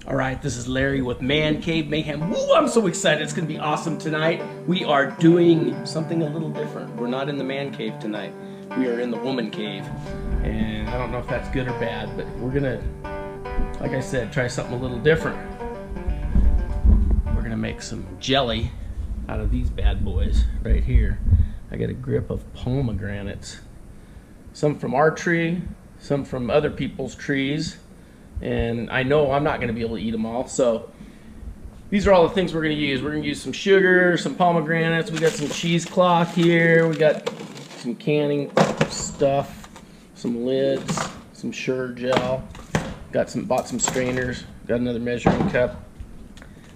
All right, this is Larry with ManCave Mayhem. Woo, I'm so excited. It's going to be awesome tonight. We are doing something a little different. We're not in the man cave tonight. We are in the woman cave. And I don't know if that's good or bad, but we're going to, like I said, try something a little different. We're going to make some jelly out of these bad boys right here. I got a grip of pomegranates. Some from our tree, some from other people's trees. And I know I'm not going to be able to eat them all, so these are all the things we're going to use. We're going to use some sugar, some pomegranates, we got some cheesecloth here, we got some canning stuff, some lids, some sugar gel, bought some strainers, got another measuring cup,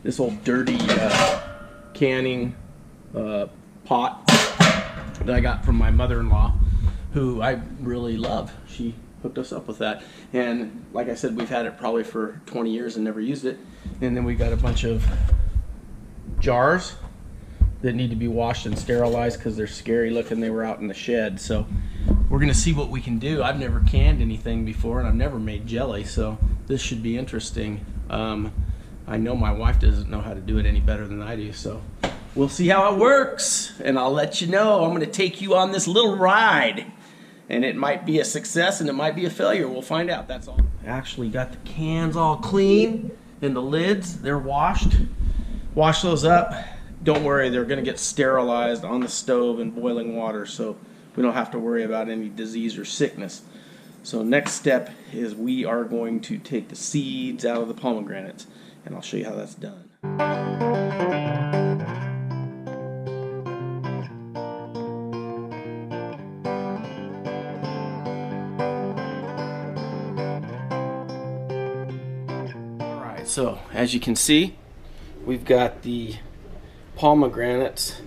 this old dirty canning pot that I got from my mother-in-law, who I really love. She hooked us up with that, and like I said, we've had it probably for 20 years and never used it. And then we got a bunch of jars that need to be washed and sterilized because they're scary looking. They were out in the shed, so we're gonna see what we can do. I've never canned anything before, and I've never made jelly, so this should be interesting. I know my wife doesn't know how to do it any better than I do, so we'll see how it works, and I'll let you know. I'm gonna take you on this little ride. And it might be a success and it might be a failure. We'll find out, that's all. Actually got the cans all clean and the lids, they're washed. Wash those up. Don't worry, they're gonna get sterilized on the stove in boiling water, so we don't have to worry about any disease or sickness. So next step is we are going to take the seeds out of the pomegranates, and I'll show you how that's done. So, as you can see, we've got the pomegranates.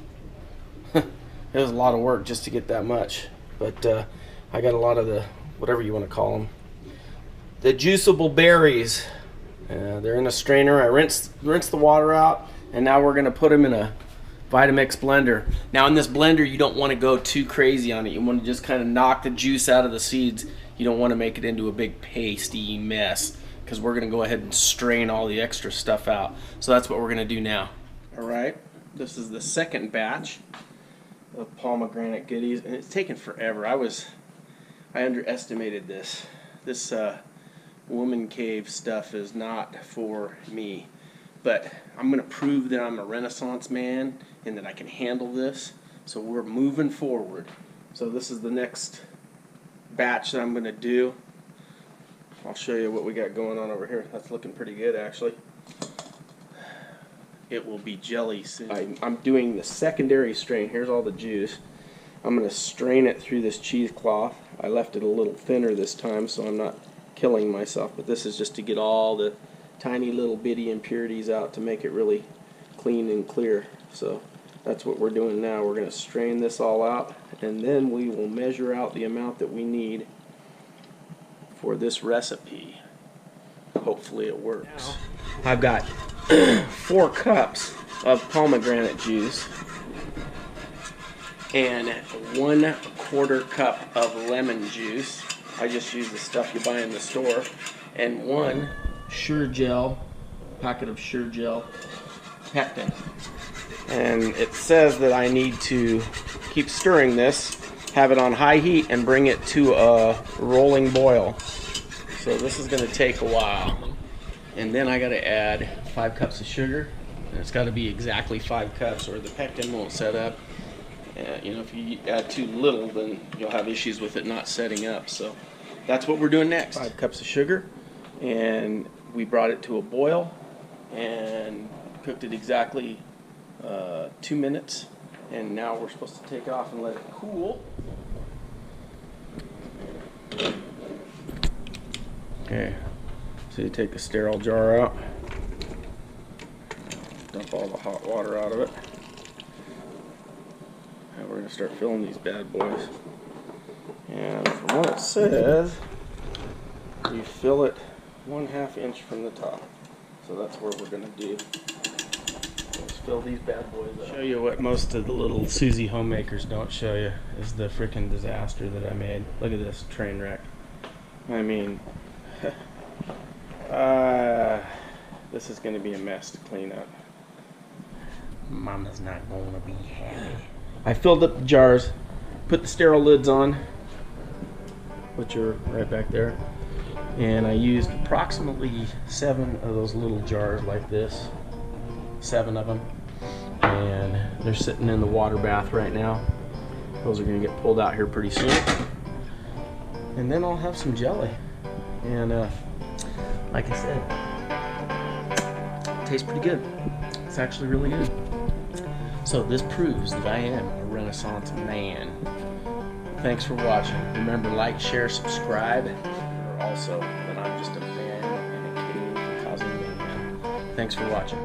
It was a lot of work just to get that much, but I got a lot of the, whatever you want to call them, the juiceable berries. They're in a strainer. I rinsed the water out, and now we're going to put them in a Vitamix blender. Now in this blender, you don't want to go too crazy on it. You want to just kind of knock the juice out of the seeds. You don't want to make it into a big pasty mess, because we're going to go ahead and strain all the extra stuff out. So that's what we're going to do now. All right, this is the second batch of pomegranate goodies, and it's taken forever. I underestimated this. This woman cave stuff is not for me, but I'm going to prove that I'm a Renaissance man and that I can handle this. So we're moving forward. So this is the next batch that I'm going to do. I'll show you what we got going on over here. That's looking pretty good, actually. It will be jelly soon. I'm doing the secondary strain. Here's all the juice. I'm going to strain it through this cheesecloth. I left it a little thinner this time, so I'm not killing myself, but this is just to get all the tiny little bitty impurities out to make it really clean and clear. So that's what we're doing now. We're going to strain this all out, and then we will measure out the amount that we need for this recipe. Hopefully it works. I've got 4 cups of pomegranate juice and 1/4 cup of lemon juice. I just use the stuff you buy in the store, and 1 Sure Gel, packet of Sure Gel pectin. And it says that I need to keep stirring this, have it on high heat, and bring it to a rolling boil. So this is going to take a while. And then I got to add 5 cups of sugar. And it's got to be exactly 5 cups or the pectin won't set up. You know, if you add too little, then you'll have issues with it not setting up. So that's what we're doing next. 5 cups of sugar, and we brought it to a boil and cooked it exactly 2 minutes. And now we're supposed to take it off and let it cool. Okay, so you take the sterile jar out, dump all the hot water out of it, and we're going to start filling these bad boys. And from what it says, you fill it 1/2 inch from the top. So that's where we're going to do. Let's fill these bad boys up. Show you what most of the little Susie homemakers don't show you is the freaking disaster that I made. Look at this train wreck. I mean, This is going to be a mess to clean up. Mama's not going to be happy. I filled up the jars, put the sterile lids on, which are right back there, and I used approximately 7 of those little jars like this, 7 of them, and they're sitting in the water bath right now. Those are going to get pulled out here pretty soon, and then I'll have some jelly, and like I said, it tastes pretty good. It's actually really good. So this proves that I am a Renaissance man. Thanks for watching. Remember, like, share, subscribe. Also, that I'm just a man in a cave causing mayhem. Thanks for watching.